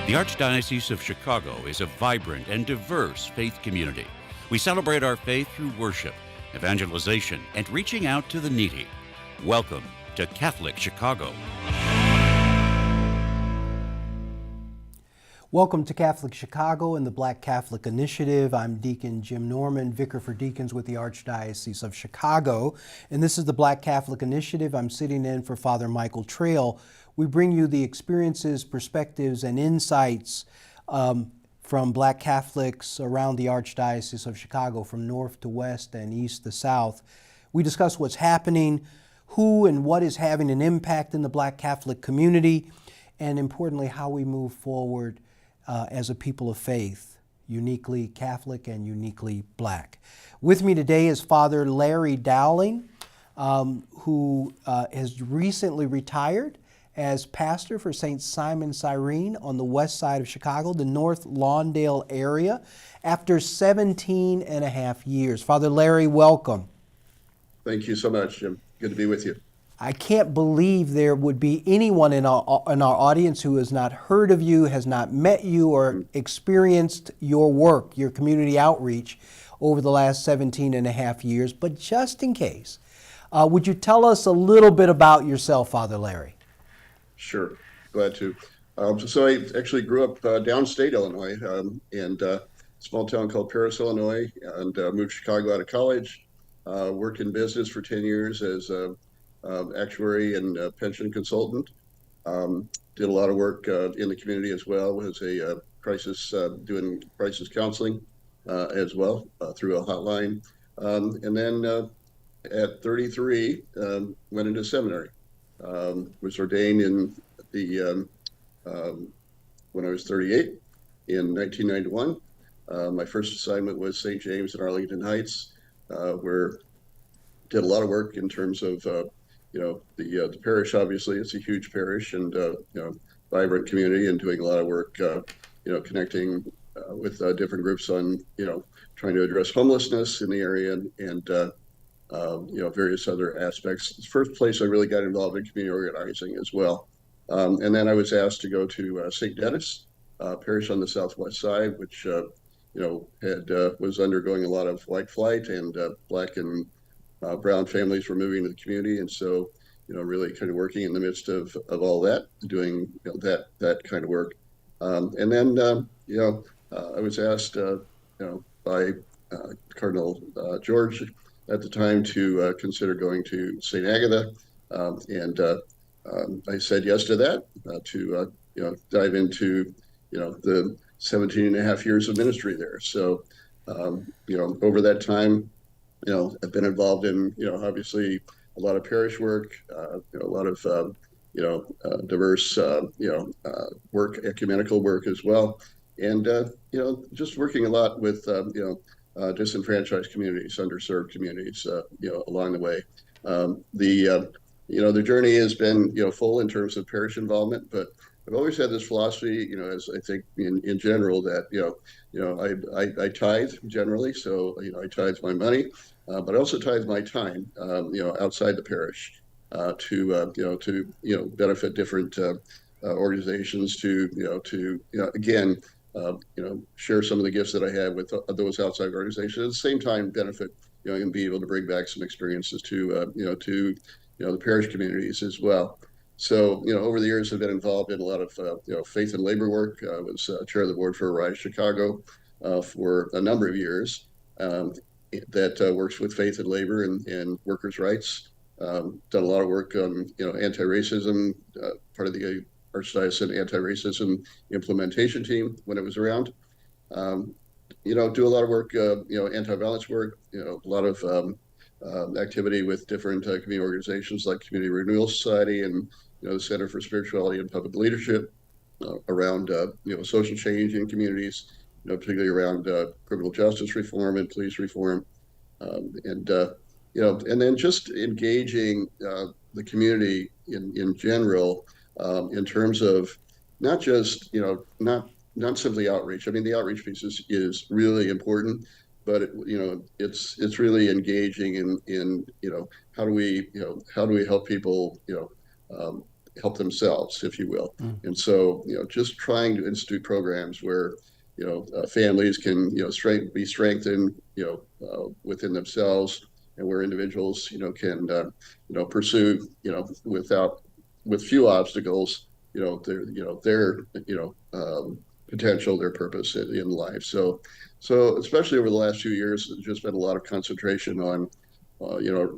The Archdiocese of Chicago is a vibrant and diverse faith community. We celebrate our faith through worship, evangelization, and reaching out to the needy. Welcome to Catholic Chicago. Welcome to Catholic Chicago and the Black Catholic Initiative. I'm Deacon Jim Norman, Vicar for Deacons with the Archdiocese of Chicago. And this is the Black Catholic Initiative. I'm sitting in for Father Michael Trail. We bring you the experiences, perspectives, and insights from Black Catholics around the Archdiocese of Chicago, from north to west and east to south. We discuss what's happening, who and what is having an impact in the Black Catholic community, and importantly, how we move forward as a people of faith, uniquely Catholic and uniquely Black. With me today is Father Larry Dowling, who has recently retired as pastor for St. Simon Cyrene on the west side of Chicago, the North Lawndale area, after 17 and a half years. Father Larry, welcome. Thank you so much, Jim. Good to be with you. I can't believe there would be anyone in our audience who has not heard of you, has not met you, or experienced your work, your community outreach over the last 17 and a half years. But just in case, would you tell us a little bit about yourself, Father Larry? Sure, glad to. So I actually grew up downstate Illinois in a small town called Paris, Illinois, and moved to Chicago out of college. Worked in business for 10 years as actuary and pension consultant. Did a lot of work in the community as well. Was a doing crisis counseling as well through a hotline. And then at 33, went into seminary. Was ordained in the when I was 38 in 1991. My first assignment was St. James in Arlington Heights, where did a lot of work in terms of the parish. Obviously, it's a huge parish and vibrant community, and doing a lot of work connecting with different groups on trying to address homelessness in the area and various other aspects. It's the first place I really got involved in community organizing as well. And then I was asked to go to St. Dennis parish on the southwest side, which was undergoing a lot of white flight, and Black and brown families were moving to the community, and so really kind of working in the midst of all that, doing that kind of work. And then I was asked by Cardinal George at the time to consider going to St. Agatha, and I said yes to that, to dive into the 17 and a half years of ministry there. So over that time, I've been involved in obviously a lot of parish work, a lot of diverse work, ecumenical work as well, and just working a lot with disenfranchised communities, underserved communities, along the way. The journey has been full in terms of parish involvement, but I've always had this philosophy, as I think in general, that I tithe generally, so I tithe my money, but I also tithe my time, outside the parish, to benefit different organizations, to again. Share some of the gifts that I have with those outside organizations. At the same time, benefit, and be able to bring back some experiences to the parish communities as well. So, over the years, I've been involved in a lot of faith and labor work. I was chair of the board for Rise Chicago for a number of years. That works with faith and labor and workers' rights. Done a lot of work on anti-racism, part of the Archdiocesan anti-racism implementation team when it was around. Do a lot of work, anti-violence work, a lot of activity with different community organizations like Community Renewal Society and the Center for Spirituality and Public Leadership around social change in communities, particularly around criminal justice reform and police reform, and then just engaging the community in general. In terms of not just, not simply outreach. I mean, the outreach piece is really important, but it's really engaging in how do we help people help themselves, if you will. Mm. And so, just trying to institute programs where, families can, be strengthened, within themselves, and where individuals, can, pursue, with few obstacles, their potential, their purpose in life. So especially over the last few years, there's just been a lot of concentration on,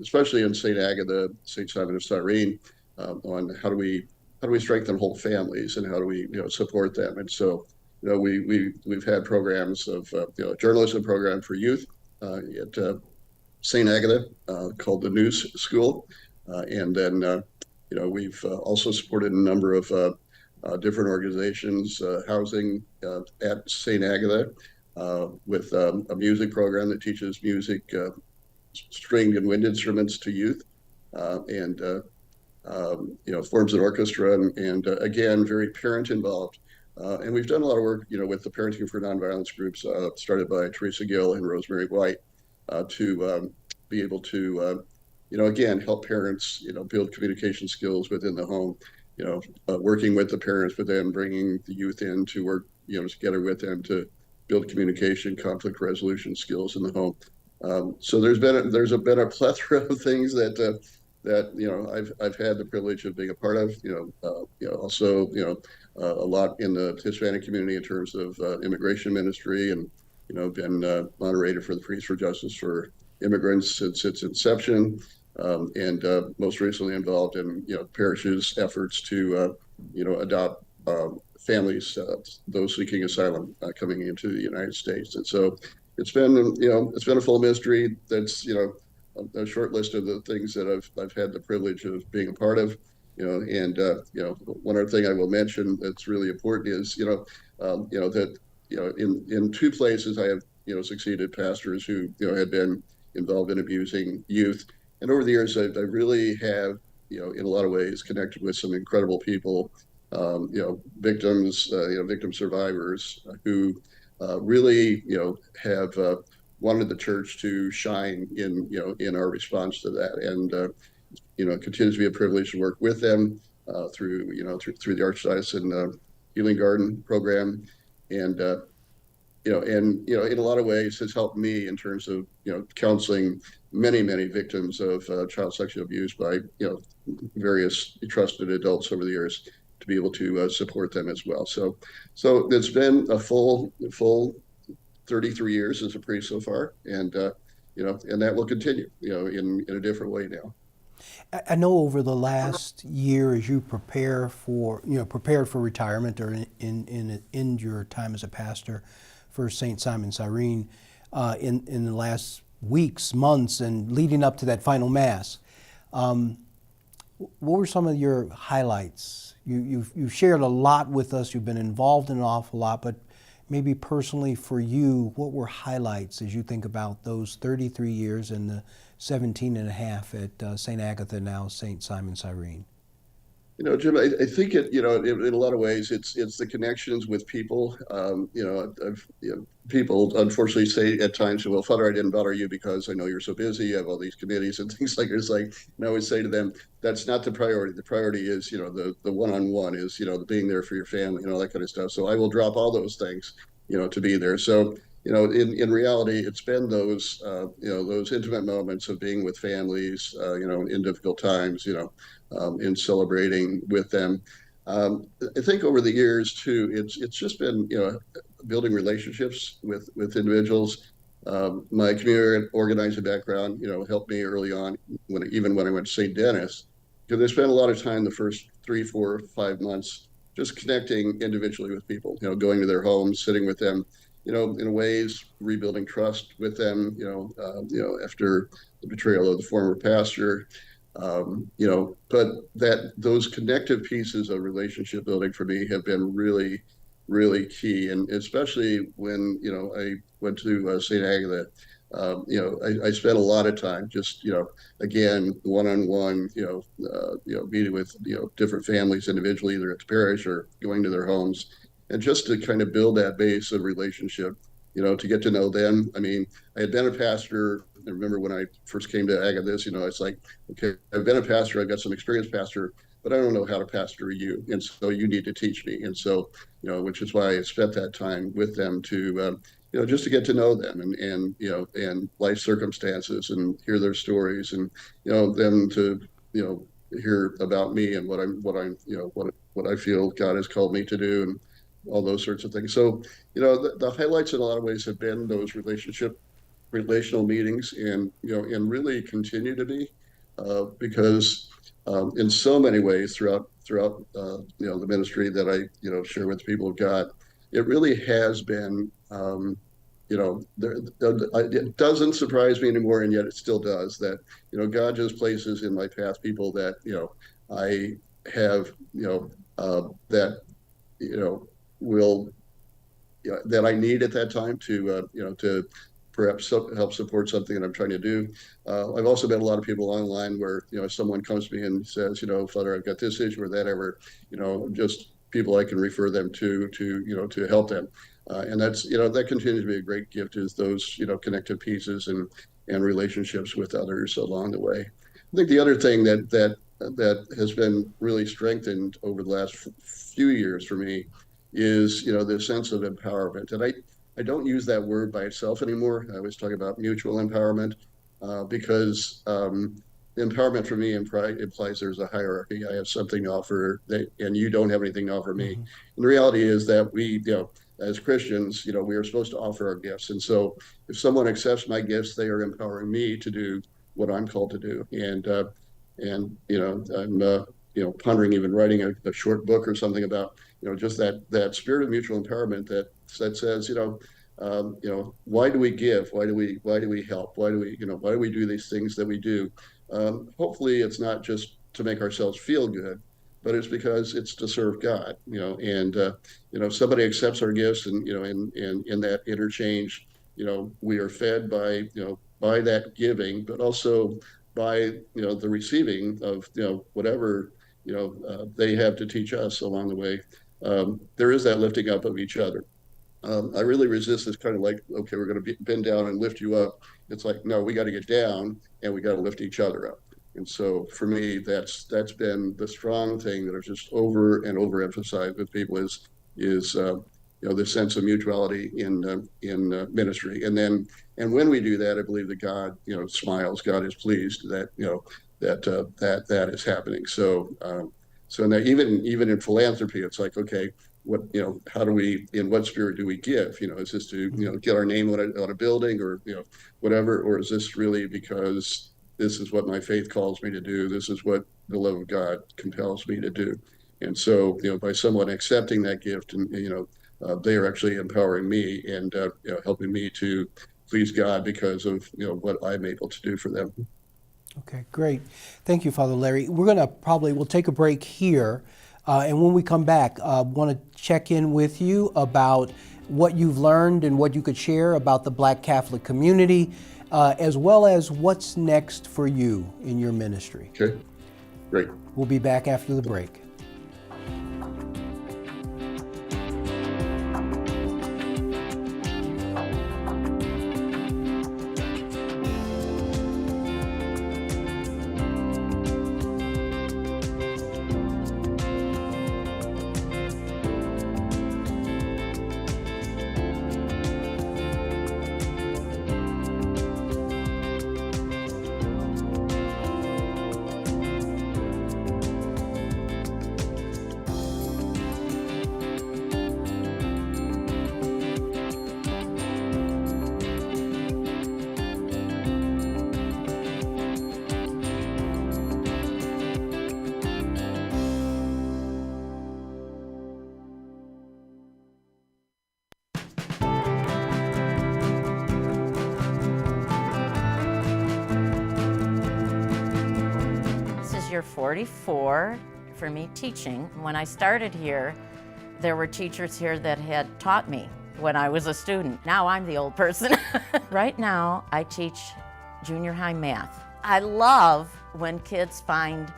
especially in St. Agatha, St. Simon of Cyrene, on how do we strengthen whole families, and how do we support them. And so we've had programs of journalism program for youth at St. Agatha called the News School, and then we've also supported a number of different organizations housing at St. Agatha with a music program that teaches music, stringed and wind instruments to youth, and forms an orchestra, and again, very parent involved. And we've done a lot of work, with the Parenting for Nonviolence groups started by Teresa Gill and Rosemary White to be able to, again, help parents, build communication skills within the home, working with the parents, but then bringing the youth in to work, together with them to build communication, conflict resolution skills in the home. So there's been a plethora of things that I've had the privilege of being a part of. Also a lot in the Hispanic community in terms of immigration ministry, and been moderator for the Priests for Justice for Immigrants since its inception, and most recently involved in parishes' efforts to adopt families, those seeking asylum coming into the United States. And so it's been a full ministry that's a short list of the things that I've had the privilege of being a part of. And one other thing I will mention that's really important is that in two places I have succeeded pastors who had been involved in abusing youth, and over the years I really have in a lot of ways connected with some incredible people, victims, victim survivors who really have wanted the church to shine in our response to that, and it continues to be a privilege to work with them through the Archdiocesan Healing Garden program, and in a lot of ways has helped me in terms of counseling many victims of child sexual abuse by various trusted adults over the years, to be able to support them as well. So it's been a full 33 years as a priest so far, and and that will continue in a different way now. I know over the last year, as you prepared for retirement, or in your time as a pastor for St. Simon Cyrene, in the last weeks, months, and leading up to that final Mass, what were some of your highlights? You've shared a lot with us. You've been involved in an awful lot, but maybe personally for you, what were highlights as you think about those 33 years and the 17 and a half at St. Agatha, now St. Simon Cyrene? Jim, I think in a lot of ways, it's the connections with people. People unfortunately say at times, "Well, Father, I didn't bother you because I know you're so busy. You have all these committees and things like this." And I always say to them, that's not the priority. The priority is, the one-on-one, is, the being there for your family and all that kind of stuff. So I will drop all those things, to be there. So, in reality, it's been those intimate moments of being with families, in difficult times, in celebrating with them. I think over the years too, it's just been building relationships with individuals. My community organizing background, helped me early on even when I went to St. Denis, because I spent a lot of time the first 3, 4, 5 months just connecting individually with people, going to their homes, sitting with them, in ways rebuilding trust with them, after the betrayal of the former pastor. But those connective pieces of relationship building for me have been really, really key. And especially when, I went to St. Agatha, I spent a lot of time just, again, one-on-one, meeting with, different families individually, either at the parish or going to their homes, and just to kind of build that base of relationship, to get to know them. I mean, I had been a pastor. I remember when I first came to Agatha, it's like, okay, I've been a pastor, I've got some experienced pastor, but I don't know how to pastor you, and so you need to teach me. And so, which is why I spent that time with them to, just to get to know them and and life circumstances and hear their stories, and them to hear about me and what I feel God has called me to do, and all those sorts of things. So, the highlights in a lot of ways have been those relational meetings, and really continue to be, because in so many ways throughout the ministry that I share with the people of God, it really has been, it doesn't surprise me anymore, and yet it still does, that God just places in my path people that I have that will that I need at that time to perhaps help support something that I'm trying to do. I've also met a lot of people online where someone comes to me and says, Father, I've got this issue or that, ever, just people I can refer them to help them. And that's that continues to be a great gift, is those connective pieces and relationships with others along the way. I think the other thing that has been really strengthened over the last few years for me is the sense of empowerment. And I don't use that word by itself anymore. I always talk about mutual empowerment, because empowerment for me implies there's a hierarchy. I have something to offer, and you don't have anything to offer me. Mm-hmm. And the reality is that we, as Christians, we are supposed to offer our gifts. And so if someone accepts my gifts, they are empowering me to do what I'm called to do. And I'm pondering even writing a short book or something about just that spirit of mutual empowerment that says why do we give, why do we help, why do we do these things that we do. Hopefully it's not just to make ourselves feel good, but it's because it's to serve God. And if somebody accepts our gifts, and in that interchange, we are fed by that giving, but also by the receiving of whatever they have to teach us along the way. There is that lifting up of each other. I really resist this kind of like, okay, we're going to bend down and lift you up. It's like, no, we got to get down and we got to lift each other up. And so for me, that's been the strong thing that I've just over and over emphasized with people is this sense of mutuality in ministry. And when we do that, I believe that God smiles. God is pleased that that is happening. So that even in philanthropy, it's like, okay, how do we, in what spirit do we give? Is this to get our name on a building, or whatever, or is this really because this is what my faith calls me to do? This is what the love of God compels me to do. And so by someone accepting that gift, and they are actually empowering me and helping me to please God because of what I'm able to do for them. Okay, great. Thank you, Father Larry. We'll take a break here. And when we come back, want to check in with you about what you've learned and what you could share about the Black Catholic community, as well as what's next for you in your ministry. Okay, great. We'll be back after the break. Year 44 for me teaching. When I started here, there were teachers here that had taught me when I was a student. Now I'm the old person. Right now, I teach junior high math. I love when kids find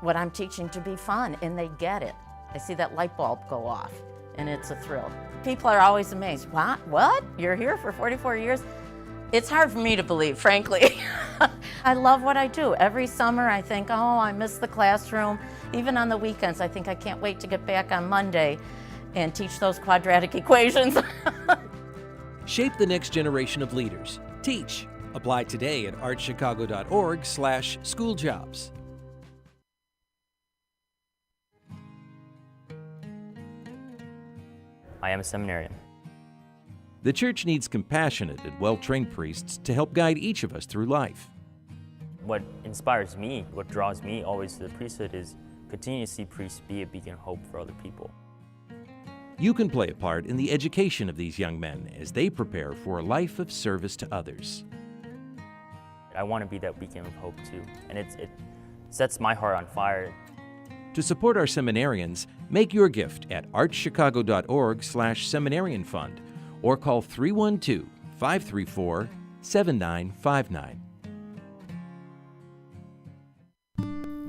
what I'm teaching to be fun and they get it. I see that light bulb go off and it's a thrill. People are always amazed. What? You're here for 44 years? It's hard for me to believe, frankly. I love what I do. Every summer I think, oh, I miss the classroom. Even on the weekends, I think I can't wait to get back on Monday and teach those quadratic equations. Shape the next generation of leaders. Teach. Apply today at archchicago.org/schooljobs. I am a seminarian. The church needs compassionate and well-trained priests to help guide each of us through life. What inspires me, what draws me always to the priesthood is continue to see priests be a beacon of hope for other people. You can play a part in the education of these young men as they prepare for a life of service to others. I want to be that beacon of hope too, and it sets my heart on fire. To support our seminarians, make your gift at archchicago.org/seminarian fund or call 312-534-7959.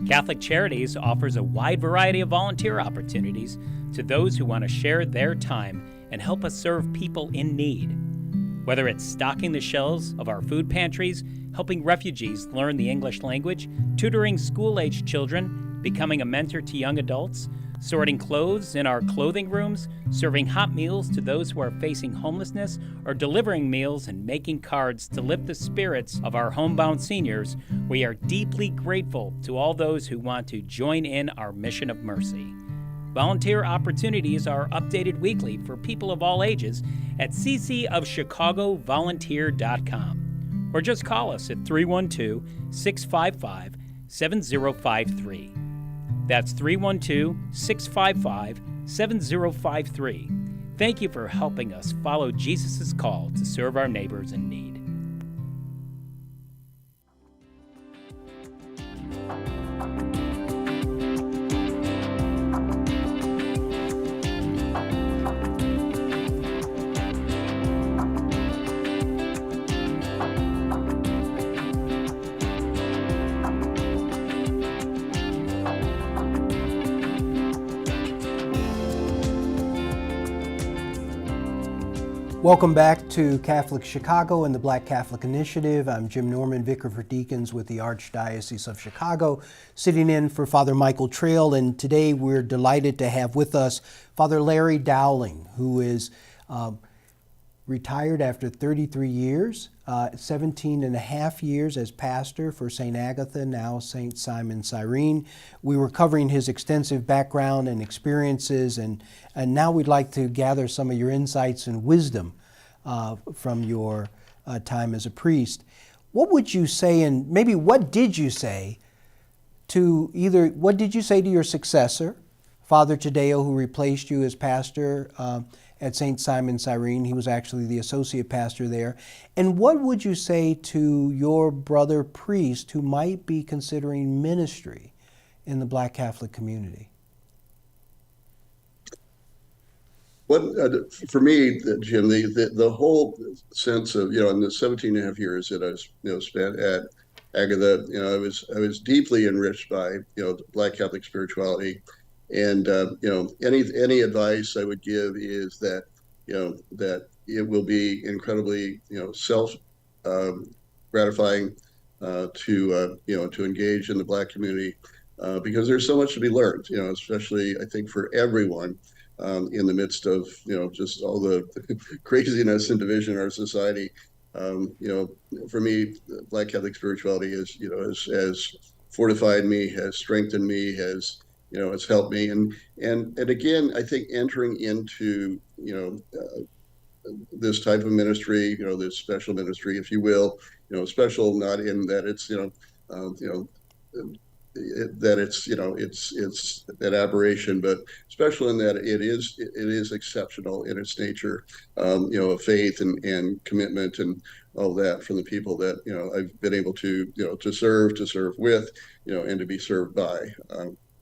Catholic Charities offers a wide variety of volunteer opportunities to those who want to share their time and help us serve people in need. Whether it's stocking the shelves of our food pantries, helping refugees learn the English language, tutoring school-aged children, becoming a mentor to young adults, sorting clothes in our clothing rooms, serving hot meals to those who are facing homelessness, or delivering meals and making cards to lift the spirits of our homebound seniors, we are deeply grateful to all those who want to join in our mission of mercy. Volunteer opportunities are updated weekly for people of all ages at ccofchicagovolunteer.com or just call us at 312-655-7053. That's 312-655-7053. Thank you for helping us follow Jesus' call to serve our neighbors in need. Welcome back to Catholic Chicago and the Black Catholic Initiative. I'm Jim Norman, Vicar for Deacons with the Archdiocese of Chicago, sitting in for Father Michael Trail, and today we're delighted to have with us Father Larry Dowling, who is retired after 33 years, 17 and a half years as pastor for St. Agatha, now St. Simon Cyrene. We were covering his extensive background and experiences, and now we'd like to gather some of your insights and wisdom from your time as a priest. What would you say, and maybe what did you say to your successor, Father Tadeo, who replaced you as pastor at St. Simon Cyrene? He was actually the associate pastor there. And what would you say to your brother priest who might be considering ministry in the Black Catholic community? For me, Jim, the whole sense of, in the 17 and a half years that I was, spent at Agatha, I was deeply enriched by, Black Catholic spirituality. And, any advice I would give is that, that it will be incredibly, self gratifying to engage in the Black community because there's so much to be learned, especially I think for everyone in the midst of, just all the craziness and division in our society. For me, Black Catholic spirituality is, has fortified me, has strengthened me, has helped me. And again, I think entering into, this type of ministry, this special ministry, if you will, special not in that it's, that it's, it's an aberration, but special in that it is exceptional in its nature, of faith and commitment and all that from the people that, I've been able to, to serve with, and to be served by.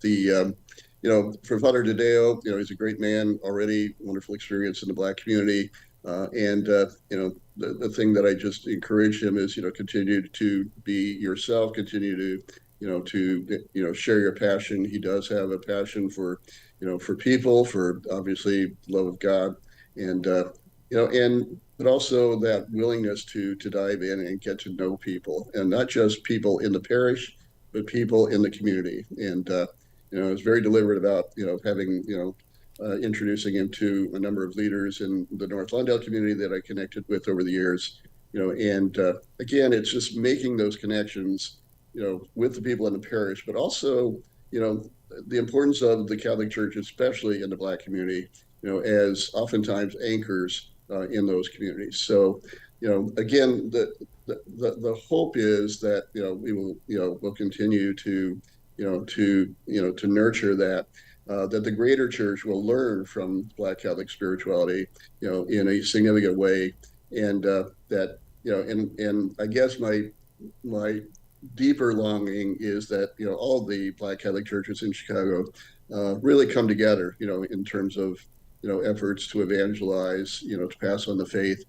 For Father Tadeo, he's a great man already, wonderful experience in the Black community. The thing that I just encourage him is, continue to be yourself, continue to, share your passion. He does have a passion for, for people, for obviously love of God. And, but also that willingness to dive in and get to know people, and not just people in the parish, but people in the community. And I was very deliberate about having introducing him to a number of leaders in the North Lawndale community that I connected with over the years. And again, it's just making those connections, with the people in the parish, but also, the importance of the Catholic Church, especially in the Black community, as oftentimes anchors in those communities. So, again, the hope is that we will will continue to to nurture that. That the greater church will learn from Black Catholic spirituality, in a significant way, and that and I guess my deeper longing is that all the Black Catholic churches in Chicago really come together, in terms of efforts to evangelize, to pass on the faith,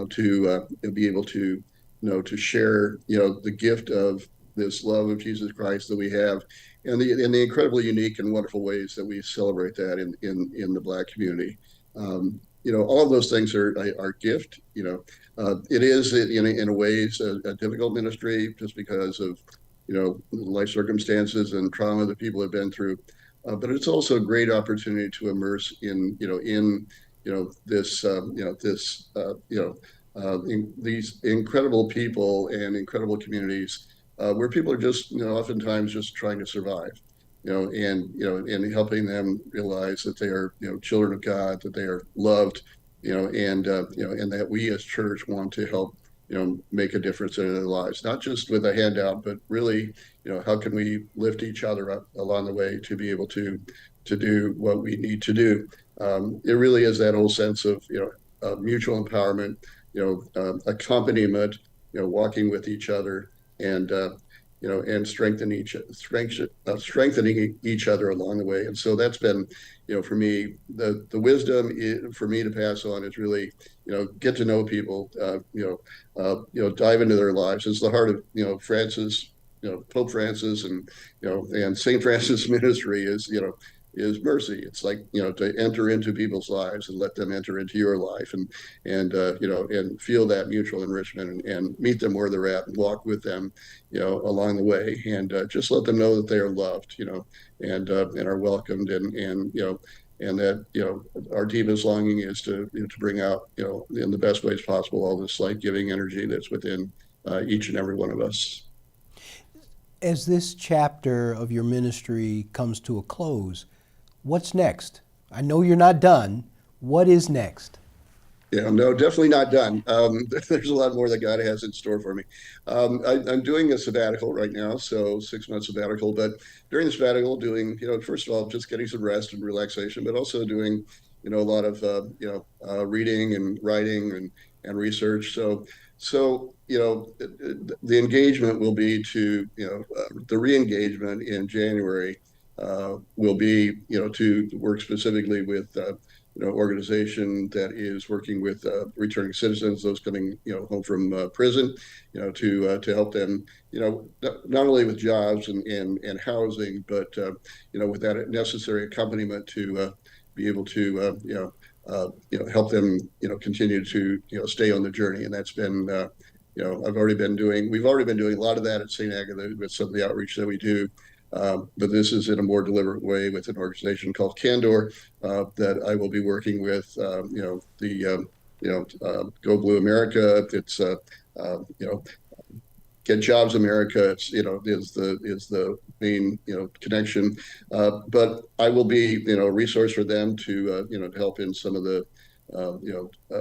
to be able to to share the gift of this love of Jesus Christ that we have, and the incredibly unique and wonderful ways that we celebrate that in the Black community. All of those things are gift. It is in a ways a difficult ministry, just because of life circumstances and trauma that people have been through. But it's also a great opportunity to immerse in this these incredible people and incredible communities, where people are just oftentimes just trying to survive, and helping them realize that they are children of God, that they are loved, and that we as church want to help make a difference in their lives, not just with a handout, but really how can we lift each other up along the way to be able to do what we need to do. It really is that whole sense of mutual empowerment, accompaniment, walking with each other, and and strengthening each other along the way. And so that's been, for me, the wisdom for me to pass on is really, get to know people, dive into their lives. It's the heart of Francis, Pope Francis, and St. Francis ministry is mercy. It's like to enter into people's lives and let them enter into your life, and and feel that mutual enrichment, and meet them where they're at, and walk with them along the way, and just let them know that they are loved, and are welcomed, and that our deepest longing is to bring out in the best ways possible all this life-giving energy that's within each and every one of us. As this chapter of your ministry comes to a close, what's next? I know you're not done. What is next? Yeah, no, definitely not done. There's a lot more that God has in store for me. I'm doing a sabbatical right now, so 6 months sabbatical. But during the sabbatical, doing first of all, just getting some rest and relaxation, but also doing a lot of reading and writing and research. So the engagement will be to the re-engagement in January will be to work specifically with organization that is working with returning citizens, those coming home from prison, to help them not only with jobs and housing, but with that necessary accompaniment to be able to help them continue to stay on the journey. And that's been we've already been doing a lot of that at St. Agatha with some of the outreach that we do. But this is in a more deliberate way with an organization called Candor that I will be working with. Go Blue America. It's Get Jobs America. It's is the main connection. But I will be a resource for them to to help in some of the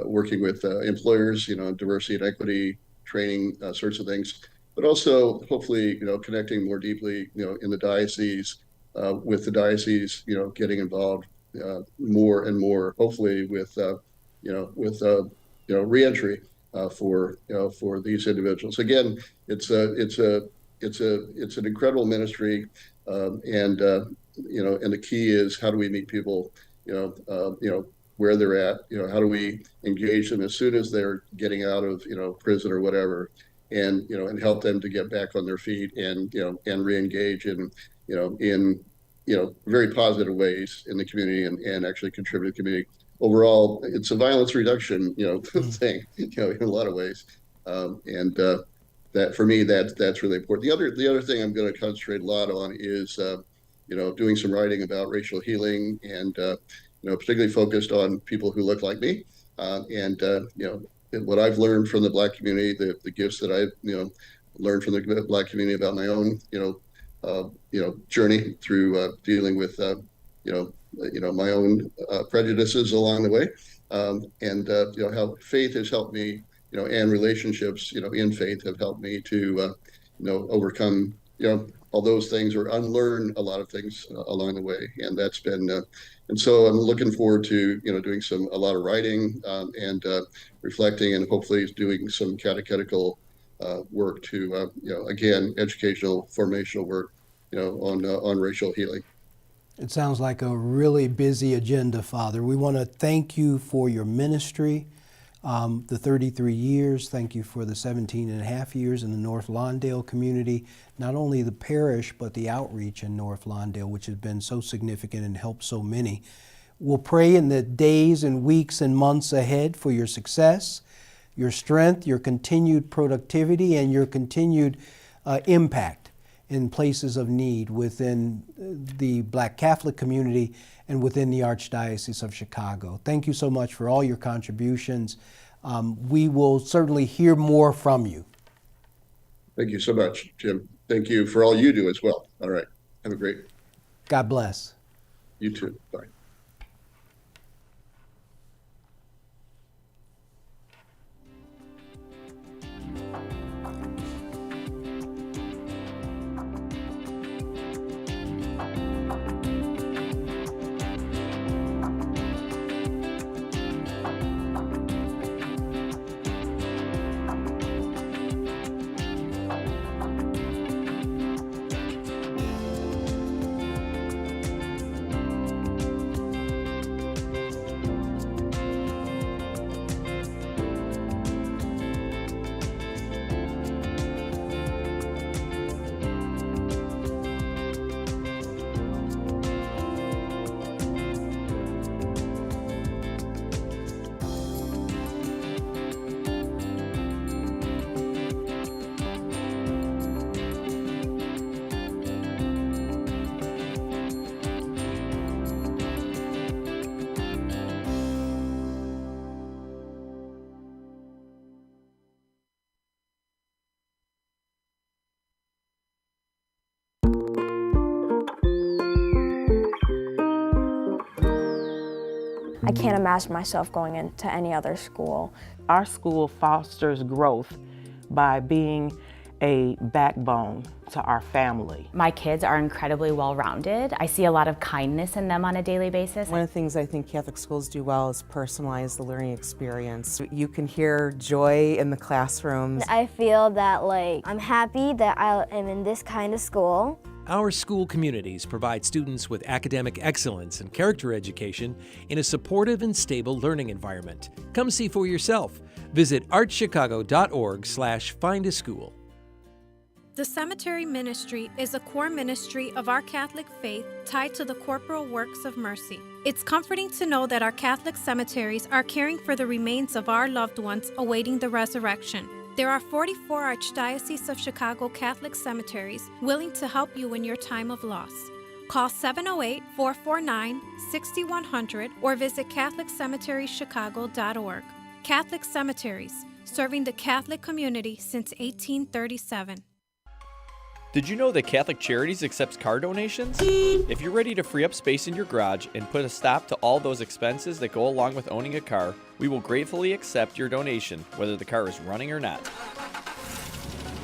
working with employers, diversity and equity training sorts of things, but also hopefully connecting more deeply in the diocese, with the diocese getting involved more and more, hopefully with reentry for these individuals. Again, it's an incredible ministry, and the key is, how do we meet people where they're at, how do we engage them as soon as they're getting out of prison or whatever, and help them to get back on their feet, and re-engage in very positive ways in the community, and actually contribute to the community. overall, it's a violence reduction, thing, in a lot of ways. And that for me, that's really important. The other thing I'm going to concentrate a lot on is, doing some writing about racial healing, and particularly focused on people who look like me, and what I've learned from the Black community, the gifts that I've learned from the Black community about my own journey through dealing with my own prejudices along the way, and how faith has helped me, and relationships, in faith have helped me to, overcome, all those things, or unlearn a lot of things along the way. And that's been, and so I'm looking forward to, doing a lot of writing, and reflecting, and hopefully doing some catechetical work to, again, educational, formational work, on racial healing. It sounds like a really busy agenda, Father. We want to thank you for your ministry, the 33 years. Thank you for the 17 and a half years in the North Lawndale community, not only the parish, but the outreach in North Lawndale, which has been so significant and helped so many. We'll pray in the days and weeks and months ahead for your success, your strength, your continued productivity, and your continued impact in places of need within the Black Catholic community and within the Archdiocese of Chicago. Thank you so much for all your contributions. We will certainly hear more from you. Thank you so much, Jim. Thank you for all you do as well. All right. Have a great. God bless. You too. Bye. I can't imagine myself going into any other school. Our school fosters growth by being a backbone to our family. My kids are incredibly well-rounded. I see a lot of kindness in them on a daily basis. One of the things I think Catholic schools do well is personalize the learning experience. You can hear joy in the classrooms. I feel that I'm happy that I am in this kind of school. Our school communities provide students with academic excellence and character education in a supportive and stable learning environment. Come see for yourself. Visit archchicago.org/findaschool. The cemetery ministry is a core ministry of our Catholic faith tied to the corporal works of mercy. It's comforting to know that our Catholic cemeteries are caring for the remains of our loved ones awaiting the resurrection. There are 44 Archdiocese of Chicago Catholic cemeteries willing to help you in your time of loss. Call 708-449-6100 or visit CatholicCemeteriesChicago.org. Catholic Cemeteries, serving the Catholic community since 1837. Did you know that Catholic Charities accepts car donations? If you're ready to free up space in your garage and put a stop to all those expenses that go along with owning a car, we will gratefully accept your donation, whether the car is running or not.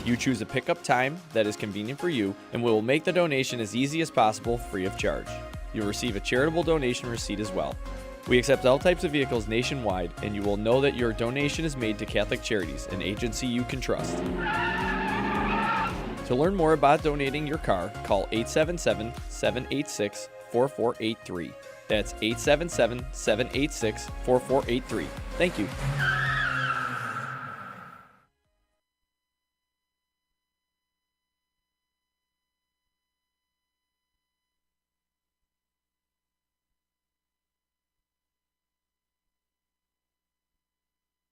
You choose a pickup time that is convenient for you, and we will make the donation as easy as possible, free of charge. You'll receive a charitable donation receipt as well. We accept all types of vehicles nationwide, and you will know that your donation is made to Catholic Charities, an agency you can trust. To learn more about donating your car, call 877-786-4483. That's 877-786-4483. Thank you.